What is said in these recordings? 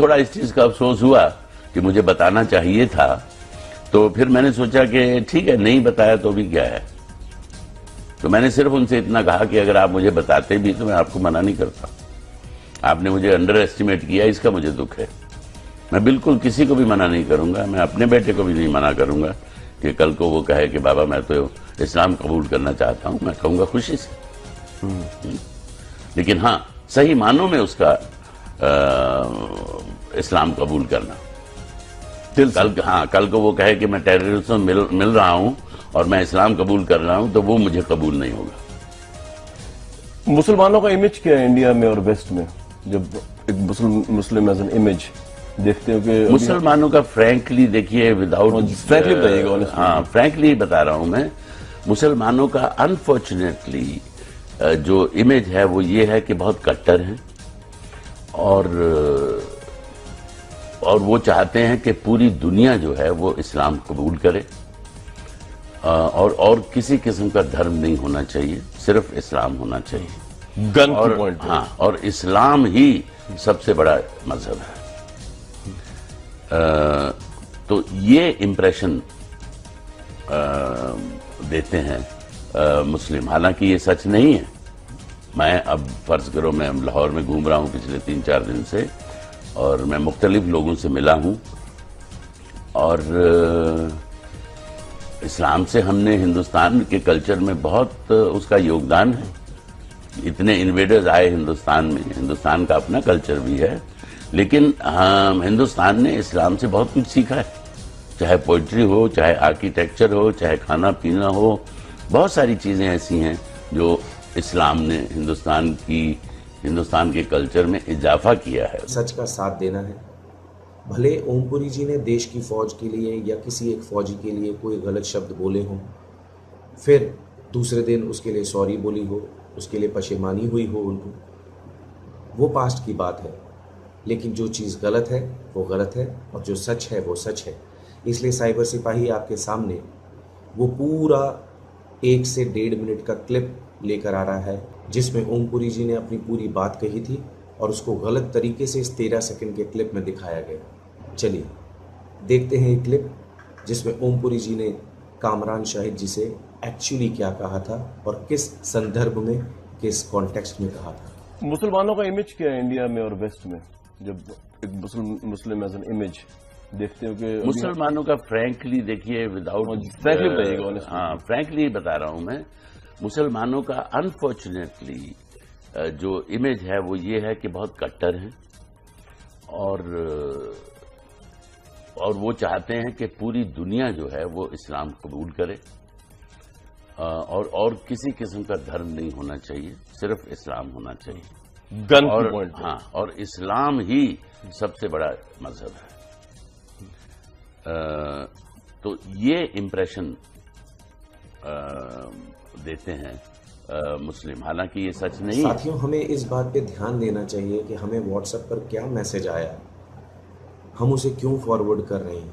تھوڑا اس چیز کا افسوس ہوا کہ مجھے بتانا چاہیے تھا، تو پھر میں نے سوچا کہ ٹھیک ہے، نہیں بتایا تو بھی کیا ہے. تو میں نے صرف ان سے اتنا کہا کہ اگر آپ مجھے بتاتے بھی تو میں آپ کو منع نہیں کرتا. آپ نے مجھے انڈر ایسٹیمیٹ کیا، اس کا مجھے دکھ ہے. میں بالکل کسی کو بھی منع نہیں کروں گا، میں اپنے بیٹے کو بھی نہیں منع کروں گا کہ کل کو وہ کہے کہ بابا میں تو اسلام قبول کرنا چاہتا ہوں. میں کہوں گا خوشی سے. لیکن ہاں، صحیح معنوں میں اس کا اسلام قبول کرنا. کل کو وہ کہے کہ میں ٹیررسٹ مل رہا ہوں اور میں اسلام قبول کر رہا ہوں، تو وہ مجھے قبول نہیں ہوگا. مسلمانوں کا امیج کیا ہے انڈیا میں اور ویسٹ میں؟ جب ایک مسلم ایز این امیج دیکھتے ہو کہ مسلمانوں کا فرینکلی دیکھیے، فرینکلی بتائیے گا. ہاں، فرینکلی بتا رہا ہوں میں. مسلمانوں کا انفارچونیٹلی جو امیج ہے وہ یہ ہے کہ بہت کٹر ہیں، اور وہ چاہتے ہیں کہ پوری دنیا جو ہے وہ اسلام قبول کرے، اور کسی قسم کا دھرم نہیں ہونا چاہیے، صرف اسلام ہونا چاہیے. گن کی پوائنٹ. ہاں، اور اسلام ہی سب سے بڑا مذہب ہے. تو یہ امپریشن دیتے ہیں مسلم. حالانکہ یہ سچ نہیں ہے. میں اب فرض کرو میں لاہور میں گھوم رہا ہوں پچھلے 3-4 دن سے، اور میں مختلف لوگوں سے ملا ہوں، اور اسلام سے ہم نے ہندوستان کے کلچر میں بہت اس کا یوگدان ہے. اتنے انویڈرز آئے ہندوستان میں، ہندوستان کا اپنا کلچر بھی ہے، لیکن ہندوستان نے اسلام سے بہت کچھ سیکھا ہے. چاہے پوئٹری ہو، چاہے آرکیٹیکچر ہو، چاہے کھانا پینا ہو. بہت ساری چیزیں ایسی ہیں جو اسلام نے ہندوستان کے کلچر میں اضافہ کیا ہے. سچ کا ساتھ دینا ہے. بھلے اوم پوری جی نے دیش کی فوج کے لیے یا کسی ایک فوجی کے لیے کوئی غلط شبد بولے ہوں، پھر دوسرے دن اس کے لیے سوری بولی ہو، اس کے لیے پشیمانی ہوئی ہو ان کو، وہ پاسٹ کی بات ہے. لیکن جو چیز غلط ہے وہ غلط ہے، اور جو سچ ہے وہ سچ ہے. اس لیے سائبر سپاہی آپ کے سامنے وہ پورا 1 سے 1.5 منٹ کا کلپ لے کر آ رہا ہے، جس میں اوم پوری جی نے اپنی پوری بات کہی تھی، اور اس کو غلط طریقے سے اس 13 سیکنڈ کے کلپ میں دکھایا گیا. چلیے دیکھتے ہیں یہ کلپ، جس میں اوم پوری جی نے کامران شاہد جی سے ایکچولی کیا کہا تھا اور کس سندربھ میں، کس کانٹیکسٹ میں کہا تھا. مسلمانوں کا امیج کیا ہے انڈیا میں اور ویسٹ میں؟ جب ایک مسلم ایز این امیج دیکھتے ہو کہ مسلمانوں کا فرینکلی دیکھیے، فرینکلی بتائیے گا. ہاں، فرینکلی بتا رہا ہوں میں. مسلمانوں کا انفارچونیٹلی جو امیج ہے وہ یہ ہے کہ بہت کٹر ہیں، اور وہ چاہتے ہیں کہ پوری دنیا جو ہے وہ اسلام قبول کرے، اور کسی قسم کا دھرم نہیں ہونا چاہیے، صرف اسلام ہونا چاہیے. گن کی پوائنٹ. ہاں، اور اسلام ہی سب سے بڑا مذہب ہے. تو یہ امپریشن دیتے ہیں مسلم. حالانکہ یہ سچ نہیں ہے. ساتھیوں، ہمیں اس بات پہ دھیان دینا چاہیے کہ ہمیں واٹس ایپ پر کیا میسج آیا، ہم اسے کیوں فارورڈ کر رہے ہیں،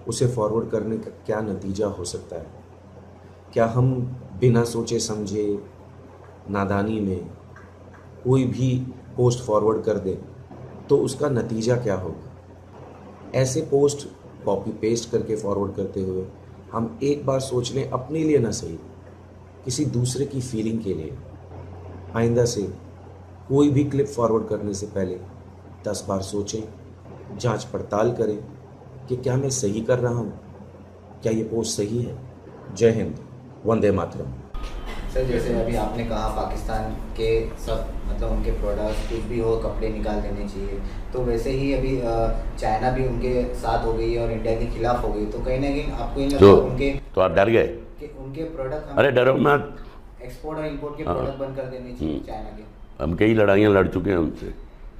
اسے فارورڈ کرنے کا کیا نتیجہ ہو سکتا ہے. کیا ہم بنا سوچے سمجھے نادانی میں کوئی بھی پوسٹ فارورڈ کر دیں تو اس کا نتیجہ کیا ہوگا؟ ایسے پوسٹ کاپی پیسٹ کر کے فارورڈ کرتے ہوئے ہم ایک بار سوچ لیں، اپنے لیے نہ صحیح، کسی دوسرے کی فیلنگ کے لیے. آئندہ سے کوئی بھی کلپ فارورڈ کرنے سے پہلے 10 بار سوچیں، جانچ پڑتال کریں کہ کیا میں صحیح کر رہا ہوں، کیا یہ پوسٹ صحیح ہے. جے ہند، وندے ماترم. سر، جیسے ابھی آپ نے کہا پاکستان کے سب مطلب ان کے پروڈکٹس کچھ بھی ہو کپڑے نکال دینے چاہیے، تو ویسے ہی ابھی چائنا بھی ان کے ساتھ ہو گئی اور انڈیا کے خلاف ہو گئی، تو کہیں نہ کہیں آپ کو ان کے تو آپ ڈر گئے کہ ان کے پروڈکٹ، ارے ڈرو مت، ایکسپورٹ اور امپورٹ کے پروڈکٹ بند کر دینے چاہیے چائنا کے. ہم کئی لڑائیاں لڑ چکے ہیں ان سے.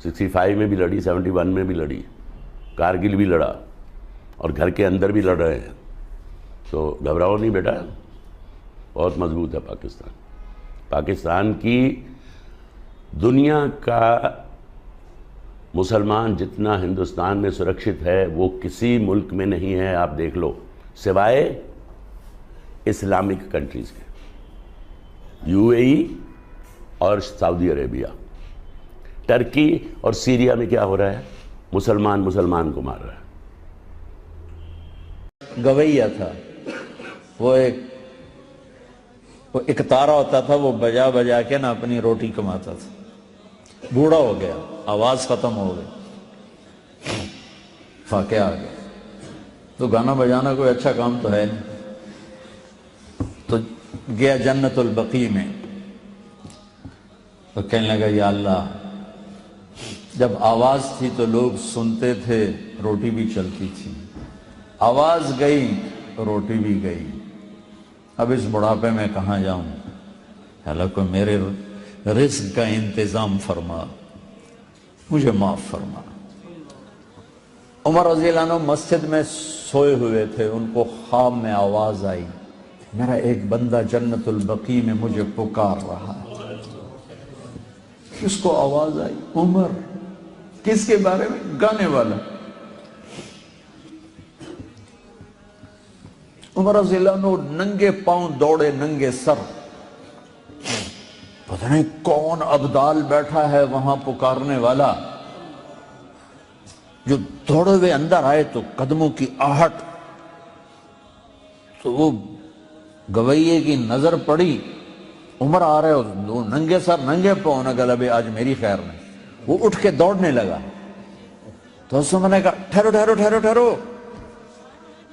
65 میں بھی لڑی، 71 میں بھی لڑی، کارگل بھی لڑا، اور گھر کے اندر بھی لڑ رہے ہیں. تو گھبراؤ نہیں بیٹا، بہت مضبوط ہے پاکستان. پاکستان کی دنیا کا مسلمان جتنا ہندوستان میں سرکشت ہے وہ کسی ملک میں نہیں ہے. آپ دیکھ لو، سوائے اسلامک کنٹریز کے، UAE اور سعودی عربیہ. ٹرکی اور سیریا میں کیا ہو رہا ہے؟ مسلمان مسلمان کو مار رہا ہے. گویا تھا، وہ ایک تارا ہوتا تھا، وہ بجا بجا کے نا اپنی روٹی کماتا تھا. بوڑھا ہو گیا، آواز ختم ہو گئی، فاقے آ گیا. تو گانا بجانا کوئی اچھا کام تو ہے نہیں. تو گیا جنت البقیع میں، تو کہنے لگا یا اللہ، جب آواز تھی تو لوگ سنتے تھے، روٹی بھی چلتی تھی. آواز گئی، روٹی بھی گئی. اب اس بڑھاپے میں کہاں جاؤں؟ اللہ کو میرے رزق کا انتظام فرما، مجھے معاف فرما. عمر رضی اللہ عنہ مسجد میں سوئے ہوئے تھے، ان کو خواب میں آواز آئی، میرا ایک بندہ جنت البقیع میں مجھے پکار رہا ہے. کس کو آواز آئی؟ عمر. کس کے بارے میں؟ گانے والا. عمر رضی اللہ عنہ ننگے پاؤں دوڑے، ننگے سر. پتہ نہیں کون ابدال بیٹھا ہے وہاں پکارنے والا. جو دوڑے ہوئے اندر آئے تو قدموں کی آہٹ، تو وہ گویے کی نظر پڑی، عمر آ رہے ہو، ننگے سر ننگے پاؤں. نہ گلا ابھی آج میری خیر نہیں. وہ اٹھ کے دوڑنے لگا. تو اس میں نے کہا ٹھہرو ٹھہرو ٹھہرو ٹھہرو،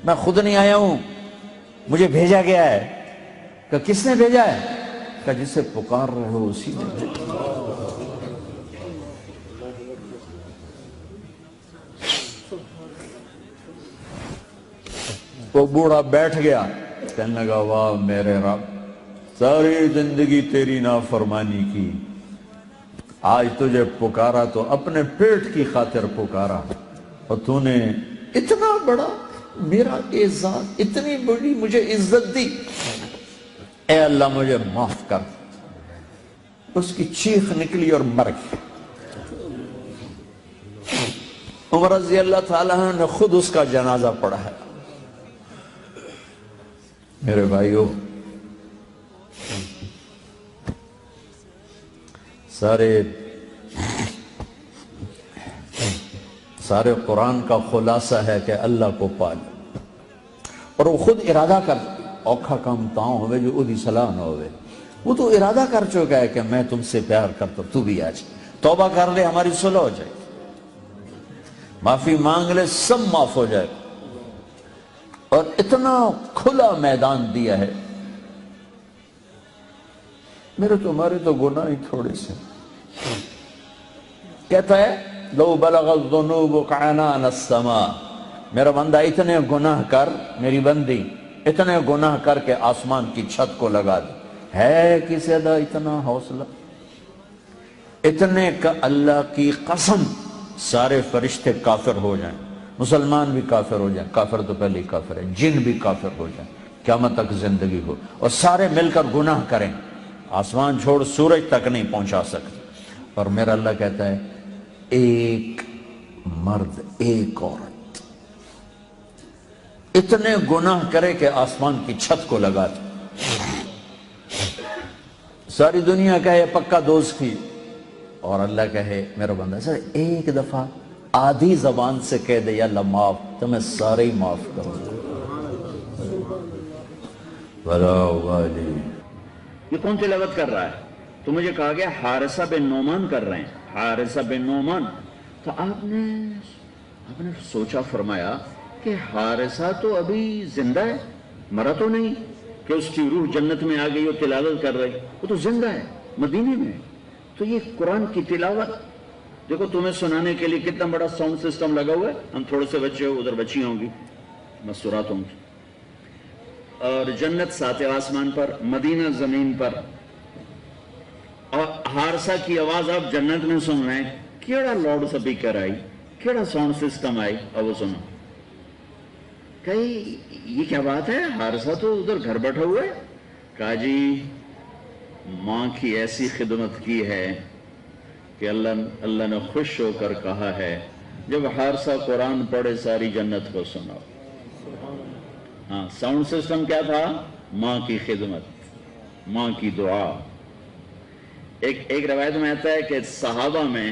میں خود نہیں آیا ہوں، مجھے بھیجا گیا ہے. کہ کس نے بھیجا ہے؟ کہ جسے پکار رہے ہو اسی نے بھیجا. وہ بوڑھا بیٹھ گیا، کہنے لگا واہ میرے رب، ساری زندگی تیری نافرمانی کی، آج تجھے پکارا تو اپنے پیٹ کی خاطر پکارا، اور تو نے اتنا بڑا میرا اعزاز، اتنی بڑی مجھے عزت دی. اے اللہ مجھے معاف کر. اس کی چیخ نکلی اور مر گئی. عمر رضی اللہ تعالیٰ نے خود اس کا جنازہ پڑھا ہے. میرے بھائیو، سارے قرآن کا خلاصہ ہے کہ اللہ کو پال، اور وہ خود ارادہ کر، اوکھا کام تاؤں ہوئے جو ادھی صلاح نہ ہوئے. وہ تو ارادہ کر چکا ہے کہ میں تم سے پیار کرتا ہوں، تو بھی آج توبہ کر لے، ہماری صلح ہو جائے، معافی مانگ لے، سب معاف ہو جائے. اور اتنا کھلا میدان دیا ہے. میرے تمہارے تو گناہ ہی تھوڑے سے. کہتا ہے لو بلغ الذنوب عنان السماء، میرا بندہ اتنے گناہ کر، میری بندی اتنے گناہ کر کے آسمان کی چھت کو لگا دے. ہے کسی ادا اتنا حوصلہ؟ اتنے کا اللہ کی قسم سارے فرشتے کافر ہو جائیں، مسلمان بھی کافر ہو جائیں، کافر تو پہلے ہی کافر ہے، جن بھی کافر ہو جائیں، قیامت تک زندگی ہو، اور سارے مل کر گناہ کریں، آسمان چھوڑ سورج تک نہیں پہنچا سکتے. اور میرا اللہ کہتا ہے ایک مرد ایک عورت اتنے گناہ کرے کہ آسمان کی چھت کو لگا دے. ساری دنیا کہے پکا دوست تھی، اور اللہ کہے میرا بندہ سر ایک دفعہ آدھی زبان سے کہہ دے یا اللہ معاف، تو میں سارے ہی معاف کروں. ولا والی. یہ کون تلاوت کر رہا ہے؟ تو مجھے کہا گیا حارثہ بن نعمان کر رہے ہیں، حارثہ بن نعمان. تو آپ نے سوچا، فرمایا کہ حارثہ تو ابھی زندہ ہے، مرا تو نہیں کہ اس کی روح جنت میں آ گئی اور تلاوت کر رہی، وہ تو زندہ ہے مدینے میں. تو یہ قرآن کی تلاوت دیکھو، تمہیں سنانے کے لیے کتنا بڑا ساؤنڈ سسٹم لگا ہوا ہے. ہم تھوڑے سے بچے ہو، ادھر بچی ہوں گی، مسورات ہوں گی، اور جنت ساتویں آسمان پر، مدینہ زمین پر، اور حارثہ کی آواز آپ جنت میں سن رہے ہیں. کیڑا لاؤڈ سپیکر آئی، کیڑا ساؤنڈ سسٹم آئی، اور وہ سنو. کہی یہ کیا بات ہے، حارثہ تو ادھر گھر بیٹھا ہوا ہے. کہا جی ماں کی ایسی خدمت کی ہے کہ اللہ نے خوش ہو کر کہا ہے جب حارثہ قرآن پڑھے ساری جنت کو سناؤ. ہاں، ساؤنڈ سسٹم کیا تھا؟ ماں کی خدمت، ماں کی دعا. ایک روایت میں آتا ہے کہ صحابہ میں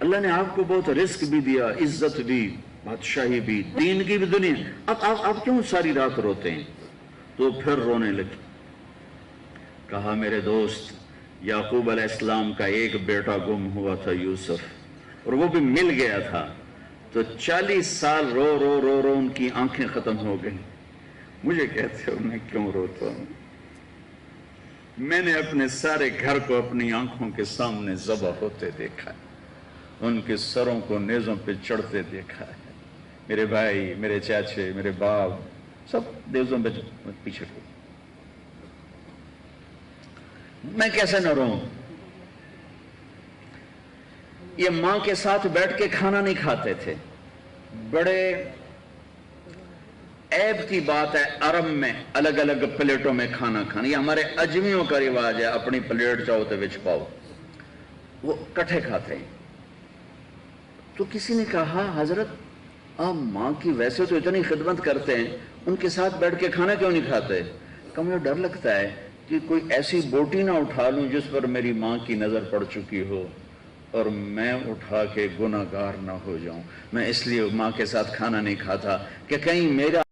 اللہ نے آپ کو بہت رزق بھی دیا, عزت بھی, بادشاہی بھی, دین کی بھی دنیا. اب کیوں ساری رات روتے ہیں؟ تو پھر رونے لگے. کہا میرے دوست, یعقوب علیہ السلام کا ایک بیٹا گم ہوا تھا, یوسف, اور وہ بھی مل گیا تھا. تو 40 سال رو رو رو رو ان کی آنکھیں ختم ہو گئیں. مجھے کہتے ہو میں کیوں روتا ہوں؟ میں نے اپنے سارے گھر کو اپنی آنکھوں کے سامنے ذبح ہوتے دیکھا ہے, ان کے سروں کو نیزوں پہ چڑھتے دیکھا ہے. میرے بھائی, میرے چاچے, میرے باپ, سب نیزوں پہ پیچھے کو. میں کیسے نہ رہوں؟ یہ ماں کے ساتھ بیٹھ کے کھانا نہیں کھاتے تھے. بڑے عیب کی بات ہے عرب میں الگ الگ پلیٹوں میں کھانا کھانا. یہ ہمارے اجمیوں کا رواج ہے, اپنی پلیٹ چاہو تو وچ پاؤ. وہ کٹھے کھاتے ہیں. تو کسی نے کہا حضرت آپ ماں کی ویسے تو اتنی خدمت کرتے ہیں, ان کے ساتھ بیٹھ کے کھانا کیوں نہیں کھاتے؟ کہ مجھے ڈر لگتا ہے کہ کوئی ایسی بوٹی نہ اٹھا لوں جس پر میری ماں کی نظر پڑ چکی ہو اور میں اٹھا کے گناہگار نہ ہو جاؤں. میں اس لیے ماں کے ساتھ کھانا نہیں کھاتا کہ کہیں میرا